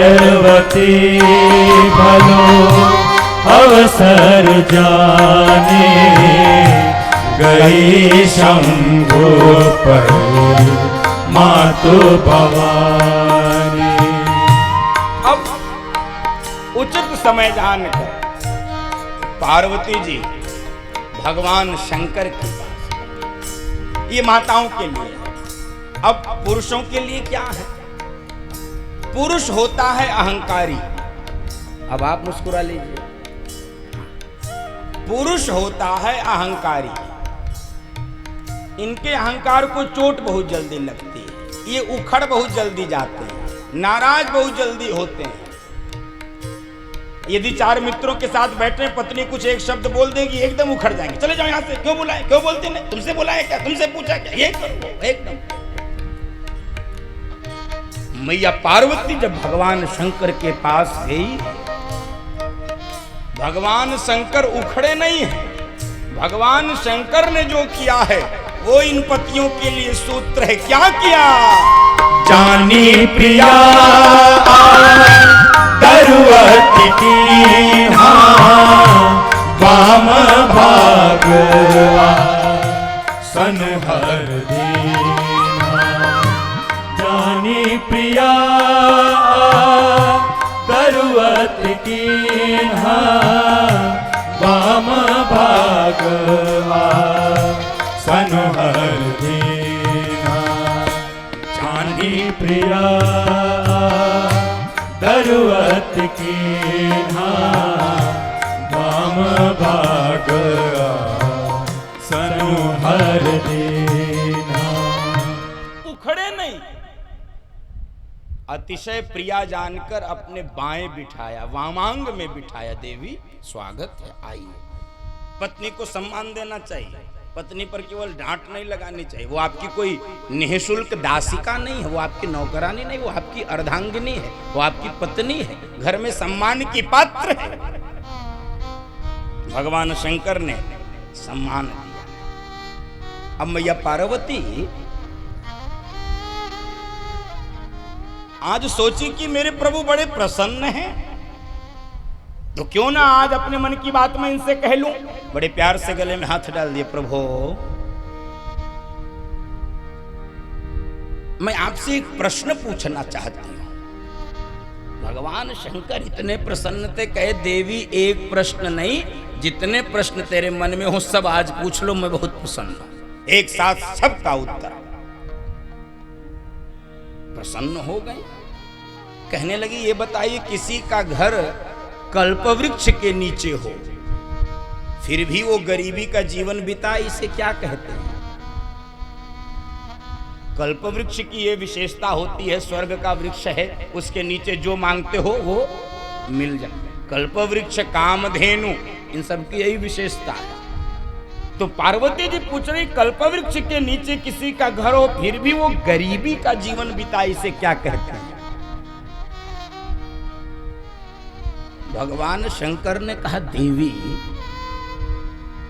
पार्वती भलो अवसर जाने गई शंभु पर मातु भवानी। अब उचित समय जानकर पार्वती जी भगवान शंकर के पास, ये माताओं के लिए। अब पुरुषों के लिए क्या है? पुरुष होता है अहंकारी। अब आप मुस्कुरा लीजिए। पुरुष होता है अहंकारी। इनके अहंकार को चोट बहुत जल्दी लगती है, ये उखड़ बहुत जल्दी जाते हैं, नाराज बहुत जल्दी होते हैं। यदि चार मित्रों के साथ बैठे, पत्नी कुछ एक शब्द बोल देगी, एकदम उखड़ जाएंगे, चले जाओ यहां से, क्यों बुलाए, क्यों बोलते नहीं, तुमसे बुलाए क्या, तुमसे पूछा क्या, ये करो, एकदम। मैया पार्वती जब भगवान शंकर के पास गई, भगवान शंकर उखड़े नहीं हैं। भगवान शंकर ने जो किया है वो इन पतियों के लिए सूत्र है। क्या किया? जानी प्रिया दरुवती की वाम भाग सनहर दीना। जानी प्रिया दरुवती की वाम भाग सनहर दीना। जानी प्रिया दरुवत की वाम भाग सनहर दीना। उखड़े नहीं। अतिशय प्रिया जानकर अपने बाएं बिठाया, वामांग में बिठाया। देवी स्वागत है, आइए। पत्नी को सम्मान देना चाहिए। पत्नी पर केवल डांट नहीं लगानी चाहिए। वो आपकी कोई निःशुल्क दासिका नहीं है, वो आपकी नौकरानी नहीं, वो आपकी अर्धांगिनी है, वो आपकी पत्नी है, घर में सम्मान की पात्र है। भगवान शंकर ने सम्मान दिया। अब मैया पार्वती आज सोची कि मेरे प्रभु बड़े प्रसन्न हैं, तो क्यों ना आज अपने मन की बात में इनसे कह लूं। बड़े प्यार से गले में हाथ डाल दिए। प्रभु, मैं आपसे एक प्रश्न पूछना चाहती हूं। भगवान शंकर इतने प्रसन्न थे, कहे देवी एक प्रश्न नहीं, जितने प्रश्न तेरे मन में हो सब आज पूछ लो, मैं बहुत प्रसन्न हूं। एक साथ सबका उत्तर। प्रसन्न हो गए। कहने लगी, ये बताइए, किसी का घर कल्पवृक्ष के नीचे हो फिर भी वो गरीबी का जीवन बिता, इसे क्या कहते हैं? कल्पवृक्ष की ये विशेषता होती है, स्वर्ग का वृक्ष है, उसके नीचे जो मांगते हो वो मिल जाए। कल्पवृक्ष, कामधेनु, इन सब की यही विशेषता है। तो पार्वती जी पूछ रही, कल्पवृक्ष के नीचे किसी का घर हो फिर भी वो गरीबी का जीवन बिता, इसे क्या कहते हैं? भगवान शंकर ने कहा, देवी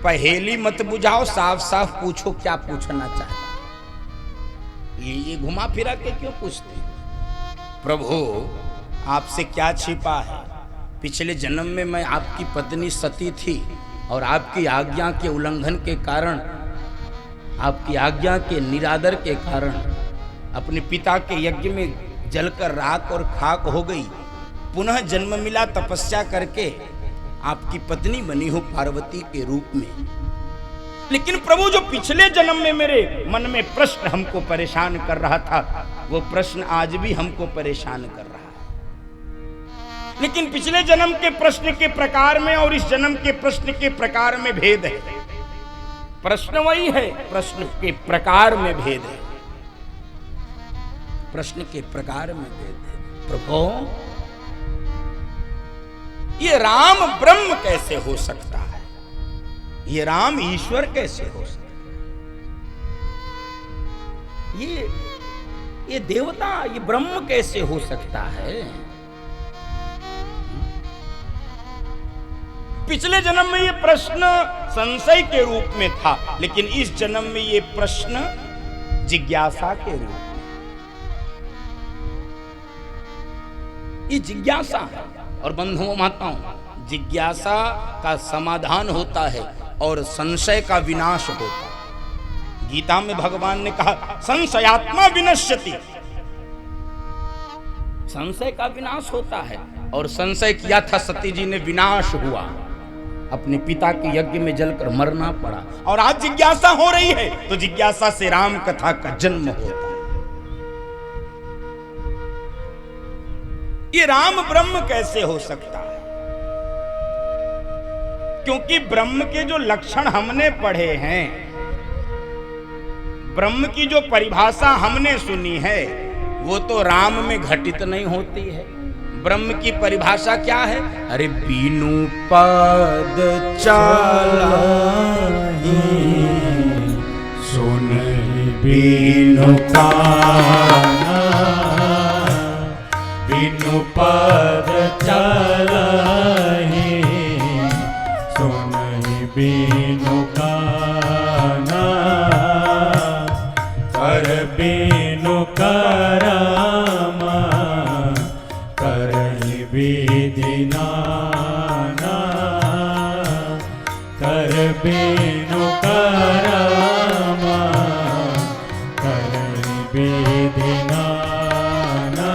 पहेली मत बुझाओ, साफ साफ पूछो क्या पूछना चाहते। ये घुमा फिरा के क्यों पूछते? प्रभु, आपसे क्या छिपा है? पिछले जन्म में मैं आपकी पत्नी सती थी और आपकी आज्ञा के उल्लंघन के कारण, आपकी आज्ञा के निरादर के कारण अपने पिता के यज्ञ में जलकर राख और खाक हो गई। पुनः जन्म मिला, तपस्या करके आपकी पत्नी बनी हो पार्वती के रूप में। लेकिन प्रभु, जो पिछले जन्म में मेरे मन में प्रश्न हमको परेशान कर रहा था, वो प्रश्न आज भी हमको परेशान कर रहा है। लेकिन पिछले जन्म के प्रश्न के प्रकार में और इस जन्म के प्रश्न के प्रकार में भेद है। प्रश्न वही है, प्रश्न के प्रकार में भेद है। प्रश्न के प्रकार में भेद है। प्रभु, ये राम ब्रह्म कैसे हो सकता है? ये राम ईश्वर कैसे हो सकता है? ये देवता, ये ब्रह्म कैसे हो सकता है? पिछले जन्म में ये प्रश्न संशय के रूप में था, लेकिन इस जन्म में ये प्रश्न जिज्ञासा के रूप में। ये जिज्ञासा है। और बंधुओं माताओं, जिज्ञासा का समाधान होता है और संशय का विनाश होता है। गीता में भगवान ने कहा संशयात्मा विनश्यति, संशय का विनाश होता है। और संशय किया था सती जी ने, विनाश हुआ, अपने पिता के यज्ञ में जलकर मरना पड़ा। और आज जिज्ञासा हो रही है तो जिज्ञासा से राम कथा का जन्म होता है। ये राम ब्रह्म कैसे हो सकता है? क्योंकि ब्रह्म के जो लक्षण हमने पढ़े हैं, ब्रह्म की जो परिभाषा हमने सुनी है, वो तो राम में घटित नहीं होती है। ब्रह्म की परिभाषा क्या है? अरे बीनु पद चालाही सुन बीनु काना, बीनु पद चलहि सुन बीनु काना, कर बीनु करामा करहि विधि नाना, कर बीनु करामा करहि विधि नाना।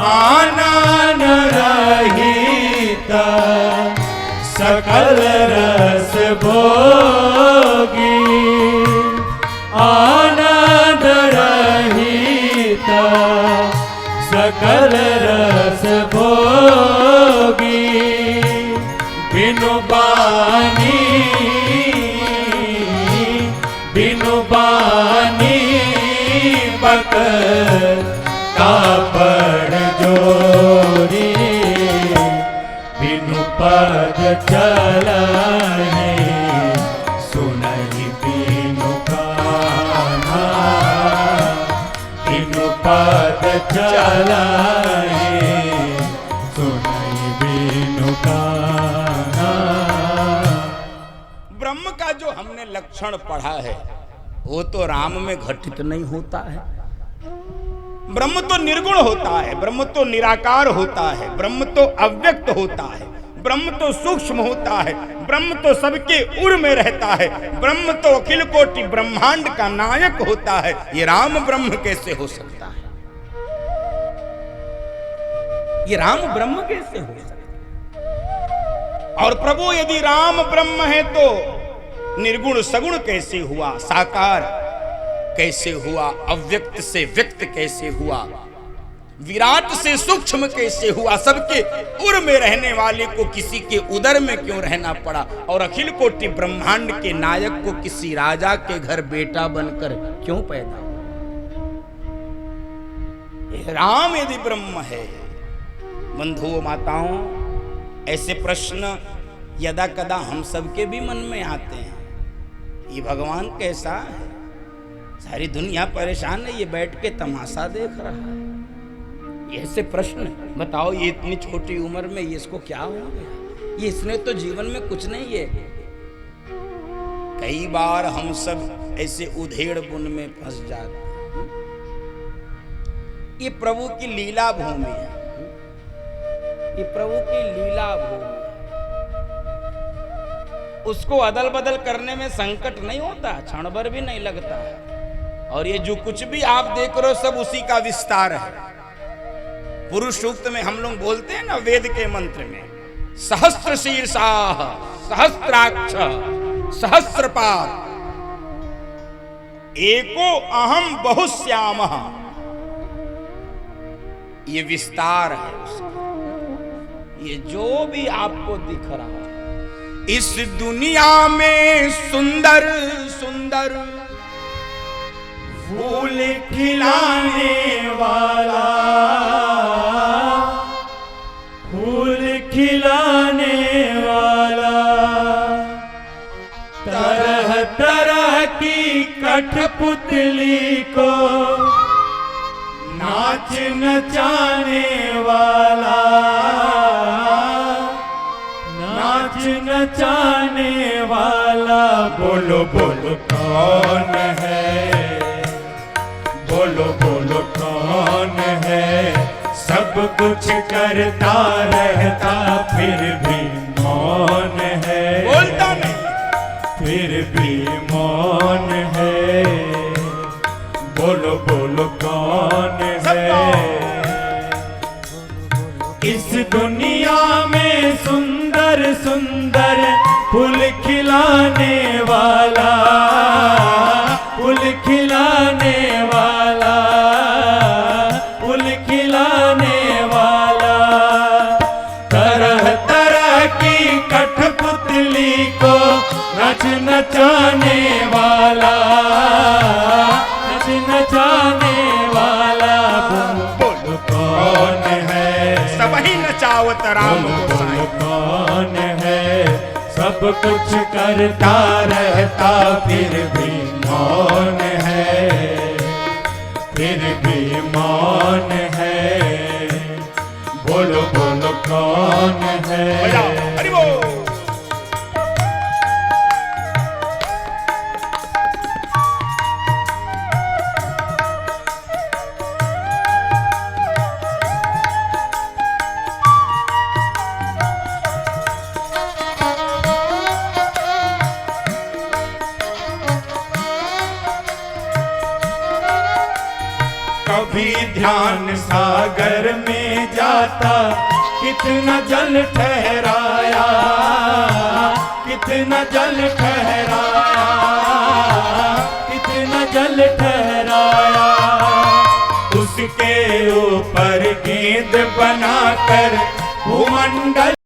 आनन रहित सकल रस भोगी, आनंद रहित सकल रस भोगी, बिनु बानी बिनु बानी बक कापड़ जोरी, बिनु पद चलहि सुनहि बिनु कान्हा, बिनु पद चलहि सुनहि बिनु कान्हा। ब्रह्म का जो हमने लक्षण पढ़ा है वो तो राम में घटित नहीं होता है। ब्रह्म तो निर्गुण होता है, ब्रह्म तो निराकार होता है, ब्रह्म तो अव्यक्त होता है, ब्रह्म तो सूक्ष्म होता है, ब्रह्म तो सबके उर में रहता है, ब्रह्म तो अखिल कोटि ब्रह्मांड का नायक होता है। ये राम ब्रह्म कैसे हो सकता है? ये राम ब्रह्म कैसे हो सकता है? और प्रभु यदि राम ब्रह्म है तो निर्गुण सगुण कैसे हुआ, साकार कैसे हुआ, अव्यक्त से व्यक्त कैसे हुआ, विराट से सूक्ष्म कैसे हुआ, सबके उर में रहने वाले को किसी के उदर में क्यों रहना पड़ा, और अखिल कोटि ब्रह्मांड के नायक को किसी राजा के घर बेटा बनकर क्यों पैदा हुआ? राम यदि ब्रह्म है, बंधुओं माताओं, ऐसे प्रश्न यदा कदा हम सबके भी मन में आते हैं। ये भगवान कैसा है? सारी दुनिया परेशान है, ये बैठ के तमाशा देख रहा है। ये ऐसे प्रश्न, बताओ ये इतनी छोटी उम्र में ये इसको क्या हो गया? ये इसने तो जीवन में कुछ नहीं है। कई बार हम सब ऐसे उधेड़ बुन में फंस जाते हैं। ये प्रभु की लीला भूमि है, ये प्रभु की लीला भूमि। उसको अदल बदल करने में संकट नहीं होता, क्षण भर भी नहीं लगता है। और ये जो कुछ भी आप देख रहे हो सब उसी का विस्तार है। पुरुष सूक्त में हम लोग बोलते हैं ना, वेद के मंत्र में, सहस्त्र शीर्षाः सहस्त्राक्ष सहस्रपाद एको अहम बहुश्यामः। ये विस्तार है उसका। ये जो भी आपको दिख रहा है इस दुनिया में सुंदर सुंदर फूल खिलाने वाला, फूल खिलाने वाला, तरह तरह की कठपुतली को नाच नचाने वाला, नाच नचाने वाला, बोलो बोलो कौन है, बोलो बोलो कौन है, सब कुछ करता रहता फिर भी मौन है, बोलता नहीं। फिर भी मौन है, बोलो बोलो कौन है। इस दुनिया में सुंदर सुंदर फूल खिलाने वाला, फूल खिलाने वाला, फूल खिलाने वाला, तरह तरह की कठपुतली को नच नचाने वाला, नच नचाने वाला, बोलो कौन है। सब ही नचावत राम बोलो गोसाई। बोलो कौन है। सब कुछ करता रहता फिर भी मौन है, फिर भी मौन है, बोलो बोलो कौन है। बजाओ, हरि बोल। कभी ध्यान सागर में जाता, कितना जल ठहराया, कितना जल ठहराया, कितना जल ठहराया। उसके ऊपर गेंद बनाकर भूमंडल